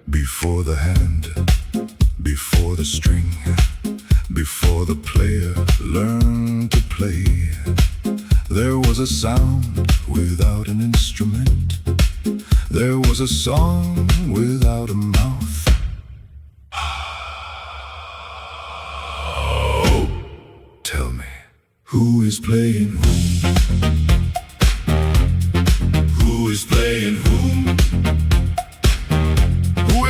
Before the hand, before the string, before the player learned to play, there was a sound without an instrument. There was a song without a mouth. Oh, tell me, who is playing whom? Who is playing whom?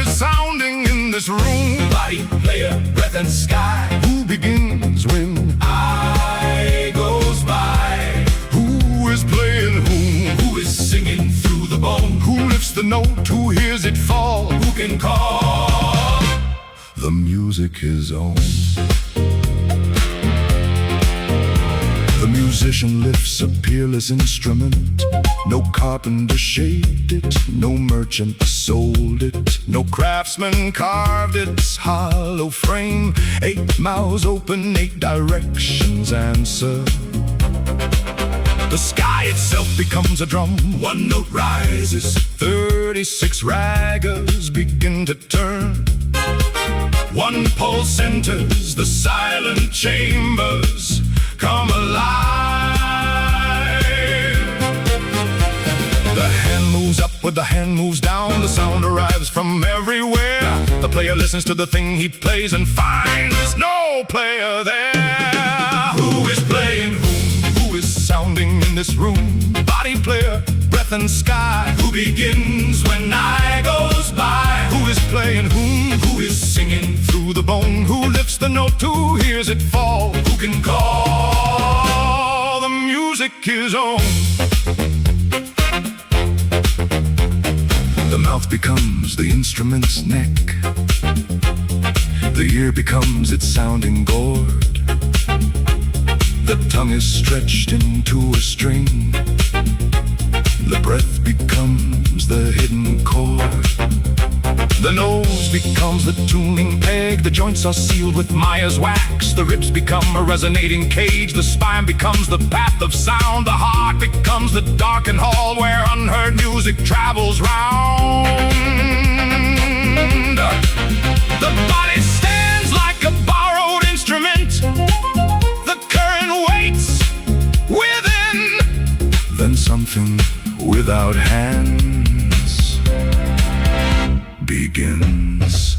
Sounding in this room, body, player, breath and sky. Who begins when I goes by? Who is playing whom? Who is singing through the bone? Who lifts the note? Who hears it fall? Who can call the music his own? The musician lifts a peerless instrument. No carpenter shaped it, no merchant sold it, no craftsman carved its hollow frame. 8 mouths open, 8 directions answer. The sky itself becomes a drum, 1 note rises, 36 ragas begin to turn. 1 pulse enters the silent chambers, come alive. The hand moves up with the hand moves down. The sound arrives from everywhere. The player listens to the thing he plays and finds no player there. Who is playing whom? Who is sounding in this room? Body, player, breath and sky. Who begins when I goes by? Who is playing whom? Who is singing through the bone? Who lifts the note? Who hears it fall? Who can call the music his own? The mouth becomes the instrument's neck. The ear becomes its sounding gourd. The tongue is stretched into a string. The breath becomes the hidden chord. The nose becomes the tuning peg. The joints are sealed with Maya's wax. The ribs become a resonating cage. The spine becomes the path of sound. The heart becomes the darkened hall where unheard music travels round. The body stands like a borrowed instrument. The current waits within. Then something without hands begins.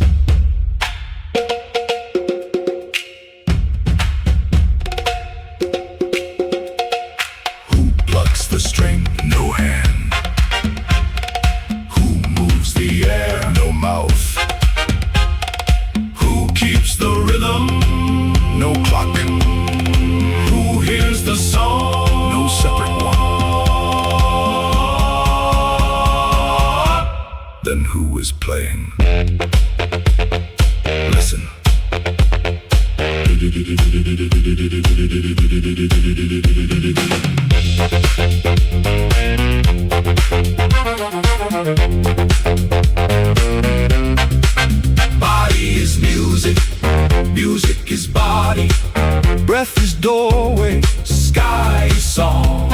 Who plucks the string? No hand. Who moves the air? No mouth. Who keeps the rhythm? No clock. Who hears the song? No separate one. Then who is playing? Listen. Body is music, music is body. Breath is doorway, sky is song.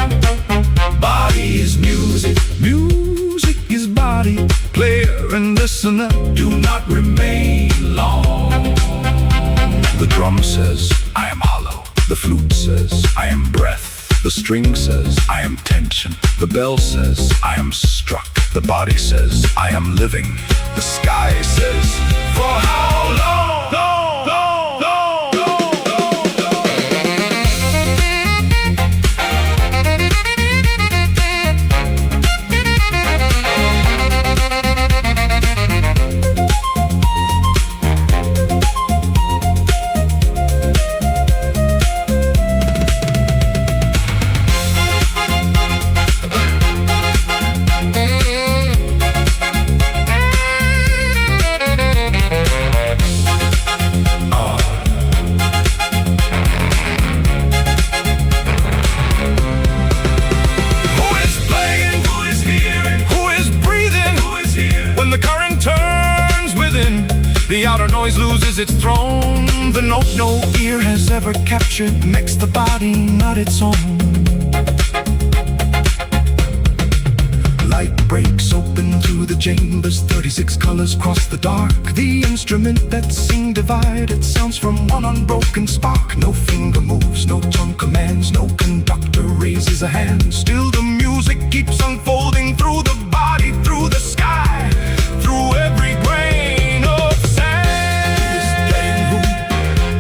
Body is music, music is body. Player and listener do not remain long. The drum says, I am hollow. The flute says, I am breath. The string says, I am tension. The bell says, I am struck. The body says, I am living. The sky says, for how long? The outer noise loses its throne. The note no ear has ever captured makes the body not its own. Light breaks open through the chambers, 36 colors cross the dark. The instrument that's sing divided sounds from one unbroken spark. No finger moves, no tongue commands, no conductor raises a hand. Still the music keeps unfolding through the body, through the sky, through every grain of sand.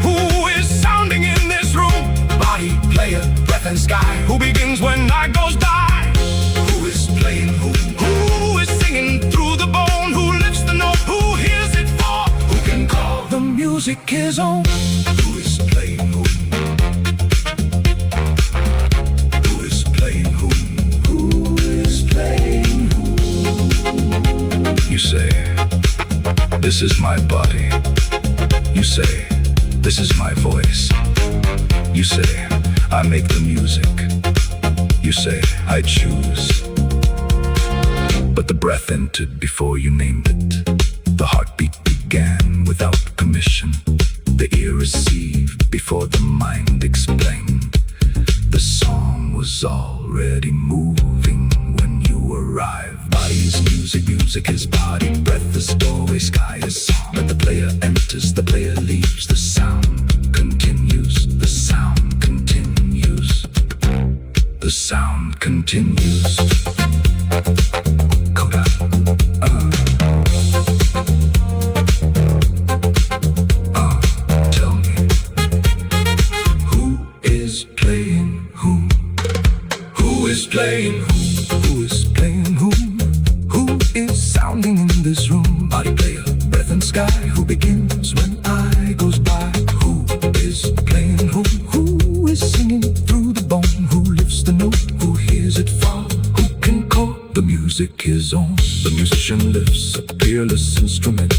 Who is sounding in this room? Body, player, breath and sky. Who begins when night goes by? Who is playing who? Who is singing through the bone? Who lifts the note? Who hears it fall? Who can call the music his own? Who is playing who? Who is playing who? Who is playing who? You say, this is my body. You say, this is my voice. You say, I make the music. You say, I choose. But the breath entered before you named it. The heartbeat began without permission. The ear received before the mind explained. The song was already moving when you arrived. Body is music, music is body. Breath is doorway, sky is song. But the player enters, the player leaves. The sound continues, the sound continues. The sound continues. Coda. Tell me, who is playing who? Who is playing who? Who is playing who? Who is sounding in this room? Body, player, breath and sky. Who begins when I goes by? Who is playing who? Who is singing through the bone? Who lifts the note? Who hears it fall? Who can call the music his own? The musician lifts a peerless instrument.